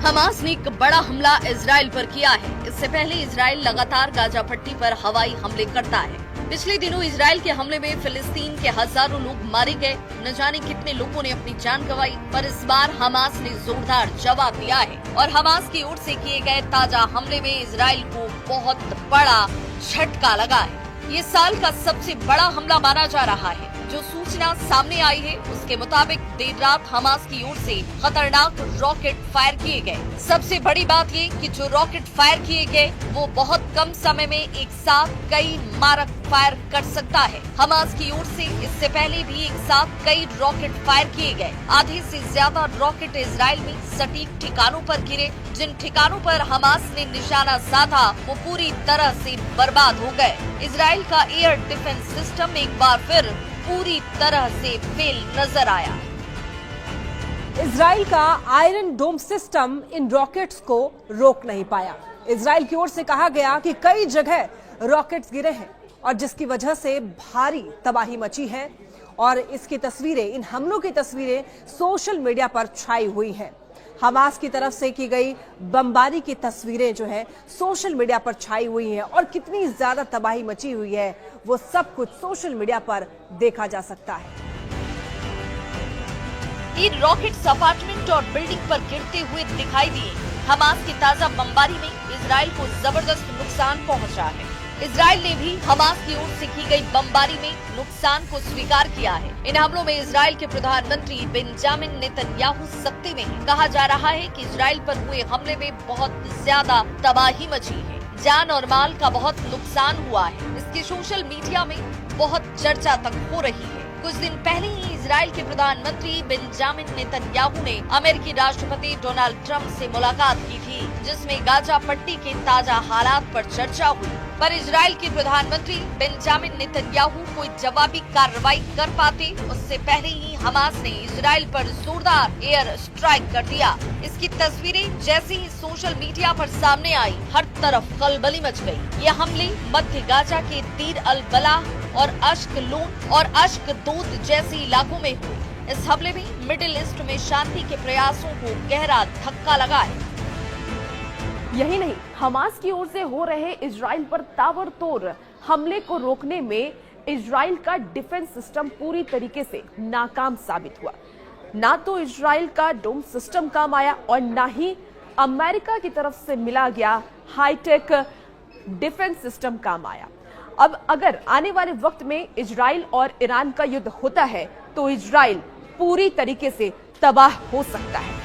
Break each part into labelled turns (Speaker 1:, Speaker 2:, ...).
Speaker 1: Hamas ने एक बड़ा हमला इजराइल पर किया है। इससे पहले इजराइल लगातार गाजा पट्टी पर हवाई हमले करता है। पिछले दिनों इजराइल के हमले में फिलिस्तीन के हजारों लोग मारे गए, न जाने कितने लोगों ने अपनी जान गंवाई। पर इस बार हमास ने जोरदार जवाब दिया है और हमास की ओर से किए गए ताजा हमले में इजराइल को बहुत बड़ा झटका लगा है। ये साल का सबसे बड़ा हमला माना जा रहा है। जो सूचना सामने आई है उसके मुताबिक देर रात हमास की ओर से खतरनाक रॉकेट फायर किए गए। सबसे बड़ी बात ये कि जो रॉकेट फायर किए गए वो बहुत कम समय में एक साथ कई मारक फायर कर सकता है। हमास की ओर से इससे पहले भी एक साथ कई रॉकेट फायर किए गए। आधे से ज्यादा रॉकेट इजराइल में सटीक ठिकानों पर गिरे। जिन ठिकानों पर हमास ने निशाना साधा वो पूरी तरह से बर्बाद हो गए। इजराइल का एयर डिफेंस सिस्टम एक बार फिर पूरी तरह से फेल नजर आया।
Speaker 2: इजराइल का आयरन डोम सिस्टम इन रॉकेट्स को रोक नहीं पाया। इजराइल की ओर से कहा गया कि कई जगह रॉकेट्स गिरे हैं और जिसकी वजह से भारी तबाही मची है और इसकी तस्वीरें, इन हमलों की तस्वीरें सोशल मीडिया पर छाई हुई हैं। हमास की तरफ से की गई बमबारी की तस्वीरें जो है सोशल मीडिया पर छाई हुई हैं और कितनी ज्यादा तबाही मची हुई है वो सब कुछ सोशल मीडिया पर देखा जा सकता है।
Speaker 1: इन रॉकेट्स अपार्टमेंट और बिल्डिंग पर गिरते हुए दिखाई दिए। हमास की ताजा बमबारी में इजराइल को जबरदस्त नुकसान पहुंचा है। इजराइल ने भी हमास की ओर से की गई बमबारी में नुकसान को स्वीकार किया है। इन हमलों में इजराइल के प्रधानमंत्री बेंजामिन नेतन्याहू सत्ते में हैं। कहा जा रहा है कि इजराइल पर हुए हमले में बहुत ज्यादा तबाही मची है, जान और माल का बहुत नुकसान हुआ है। इसकी सोशल मीडिया में बहुत चर्चा तक हो रही है। कुछ दिन पहले ही इजराइल के प्रधानमंत्री बेंजामिन नेतन्याहू ने अमेरिकी राष्ट्रपति डोनाल्ड ट्रंप से मुलाकात की थी, जिसमें गाजा पट्टी के ताजा हालात पर चर्चा हुई। पर इजराइल के प्रधानमंत्री बेंजामिन नेतन्याहू कोई जवाबी कार्रवाई कर पाते उससे पहले ही हमास ने इजराइल पर जोरदार एयर स्ट्राइक कर दिया। इसकी तस्वीरें जैसे ही सोशल मीडिया पर सामने आई, हर तरफ खलबली मच गई। ये हमले मध्य गाजा के दीर अल बलाह और अश्कलोन और अश्कदोद जैसे इलाकों में हुए। इस हमले में मिडिल ईस्ट में शांति के प्रयासों को गहरा धक्का लगा है।
Speaker 3: यही नहीं, हमास की ओर से हो रहे इजराइल पर ताबड़तोड़ हमले को रोकने में इजराइल का डिफेंस सिस्टम पूरी तरीके से नाकाम साबित हुआ। ना तो इजराइल का डोम सिस्टम काम आया और ना ही अमेरिका की तरफ से मिला गया हाईटेक डिफेंस सिस्टम काम आया। अब अगर आने वाले वक्त में इजराइल और ईरान का युद्ध होता है तो इजराइल पूरी तरीके से तबाह हो सकता है।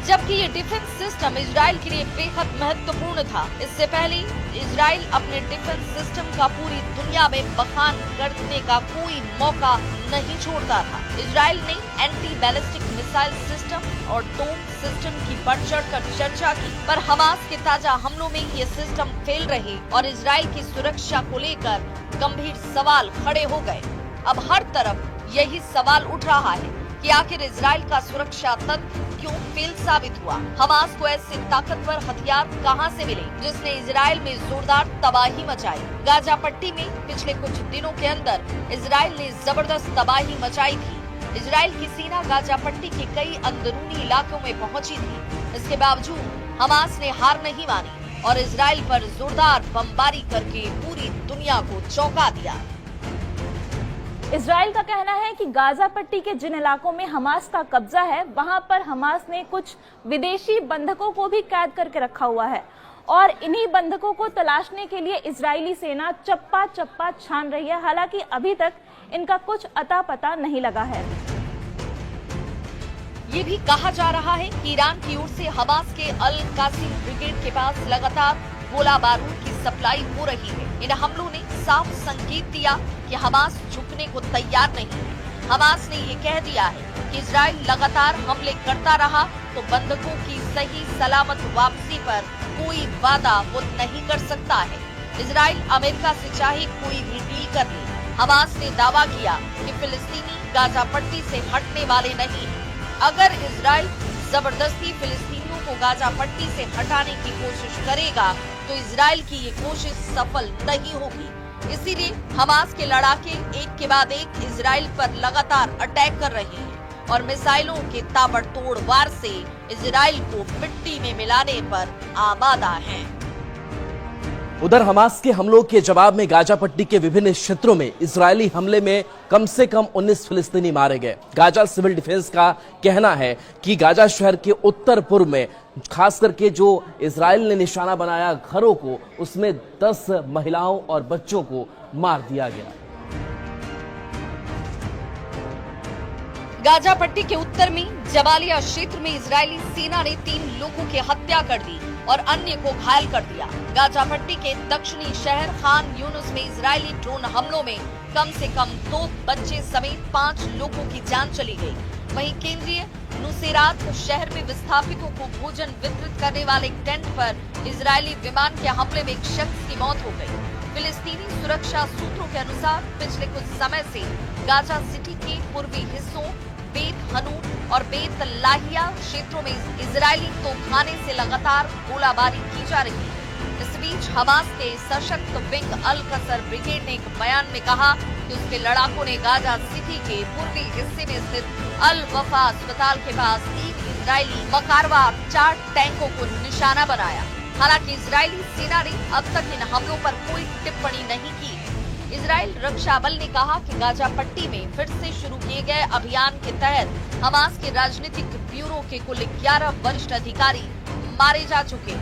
Speaker 1: जबकि ये डिफेंस सिस्टम इजराइल के लिए बेहद महत्वपूर्ण था। इससे पहले इजराइल अपने डिफेंस सिस्टम का पूरी दुनिया में बखान करने का कोई मौका नहीं छोड़ता था। इजराइल ने एंटी बैलिस्टिक मिसाइल सिस्टम और डोम सिस्टम की बढ़ चढ़कर चर्चा की, पर हमास के ताजा हमलों में ये सिस्टम फेल रहे और इजराइल की सुरक्षा को लेकर गंभीर सवाल खड़े हो गए। अब हर तरफ यही सवाल उठ रहा है कि आखिर इजराइल का सुरक्षा तंत्र क्यों फेल साबित हुआ। हमास को ऐसे ताकतवर हथियार कहां से मिले जिसने इजराइल में जोरदार तबाही मचाई। गाजा पट्टी में पिछले कुछ दिनों के अंदर इजराइल ने जबरदस्त तबाही मचाई थी। इजराइल की सेना गाजा पट्टी के कई अंदरूनी इलाकों में पहुंची थी। इसके बावजूद हमास ने हार नहीं मानी और इजराइल पर जोरदार बमबारी करके पूरी दुनिया को चौंका दिया।
Speaker 3: इजराइल का कहना है कि गाजा पट्टी के जिन इलाकों में हमास का कब्जा है वहां पर हमास ने कुछ विदेशी बंधकों को भी कैद करके रखा हुआ है और इन्हीं बंधकों को तलाशने के लिए इजरायली सेना चप्पा चप्पा छान रही है। हालांकि अभी तक इनका कुछ अता पता नहीं लगा है।
Speaker 1: ये भी कहा जा रहा है कि ईरान की ओर से हमास के अल कासिम ब्रिगेड के पास लगातार गोला बारूद की सप्लाई हो रही है। इन हमलों ने साफ संकेत दिया कि हमास झुकने को तैयार नहीं है। हमास ने ये कह दिया है कि इजराइल लगातार हमले करता रहा तो बंधकों की सही सलामत वापसी पर कोई वादा वो नहीं कर सकता है। इजराइल अमेरिका से चाहे कोई भी डील कर ले। हमास ने दावा किया कि फिलिस्तीनी गाजा पट्टी से हटने वाले नहीं। अगर इजराइल जबरदस्ती फिलिस्तीनियों को गाजा पट्टी से हटाने की कोशिश करेगा तो इजराइल की ये कोशिश सफल नहीं होगी। इसीलिए हमास के लड़ाके एक के बाद एक इजराइल पर लगातार अटैक कर रहे हैं। और मिसाइलों के ताबड़तोड़ वार से इजराइल को मिट्टी में मिलाने पर आमादा हैं।
Speaker 4: उधर हमास के हमलों के जवाब में गाजा पट्टी के विभिन्न क्षेत्रों में इजरायली हमले में कम से कम 19 फिलिस्तीनी मारे गए। गाजा सिविल डिफेंस का कहना है कि गाजा शहर के उत्तर पूर्व में खास करके जो इजराइल ने निशाना बनाया घरों को, उसमें 10 महिलाओं और बच्चों को मार दिया गया।
Speaker 1: गाजा पट्टी के उत्तर में जबालिया क्षेत्र में इजरायली सेना ने 3 लोगों की हत्या कर दी और अन्य को घायल कर दिया। गाजा पट्टी के दक्षिणी शहर खान यूनुस में इजरायली ड्रोन हमलों में कम से कम 2 बच्चे समेत 5 लोगों की जान चली गई। वहीं केंद्रीय नुसेरात शहर में विस्थापितों को भोजन वितरित करने वाले एक टेंट पर इजरायली विमान के हमले में एक शख्स की मौत हो गई। फिलिस्तीनी सुरक्षा सूत्रों के अनुसार पिछले कुछ समय से गाजा सिटी के पूर्वी हिस्सों बेत हनून और बेत लाहिया क्षेत्रों में इजरायली तोपखाने से लगातार गोलाबारी की जा रही है। इस बीच हमास के सशक्त विंग अल कसर ब्रिगेड ने एक बयान में कहा कि उसके लड़ाकों ने गाजा सिटी के पूर्वी हिस्से में स्थित अल वफा अस्पताल के पास 3 इजरायली मकारवा 4 टैंकों को निशाना बनाया। हालांकि इजरायली सेना ने अब तक इन हमलों पर कोई टिप्पणी नहीं की। इजरायल रक्षा बल ने कहा कि गाजा पट्टी में फिर से शुरू किए गए अभियान के तहत हमास के राजनीतिक ब्यूरो के कुल 11 वरिष्ठ अधिकारी मारे जा चुके।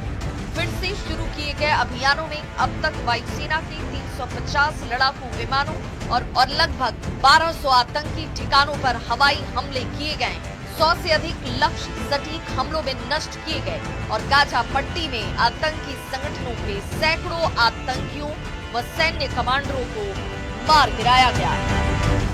Speaker 1: फिर से शुरू किए गए अभियानों में अब तक वायुसेना के 350 लड़ाकू विमानों और लगभग 1200 आतंकी ठिकानों पर हवाई हमले किए गए। 100 से अधिक लक्ष्य सटीक हमलों में नष्ट किए गए और गाजा पट्टी में आतंकी संगठनों के सैकड़ों आतंकियों व सैन्य कमांडरों को मार गिराया गया है।